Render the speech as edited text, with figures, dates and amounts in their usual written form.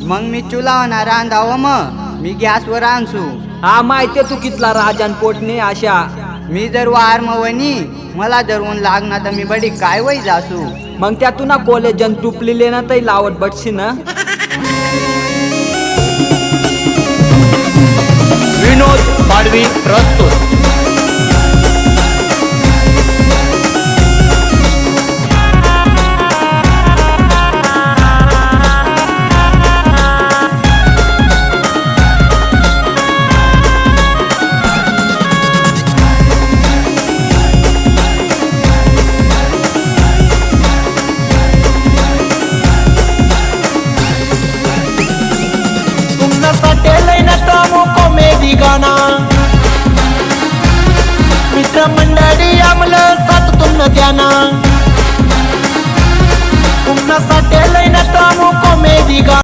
मग मी चुलावणार रांधाव मग मी गॅसवर आणसू. हा माहिती तू कितला राजन पोटने आशा. मी जर वार मवनी मला जर ऊन लागणार तर मी बडी काय वय जासू. मग त्यातून कॉलेज जन तुपलेले ना तरी लावत बटशी ना. विनोद पाडवी प्रस्तुत. गाना मित्र मंडळी आमलं साथ तुमनं द्याना तुमना साठी लई ना कॉमेडी गाना.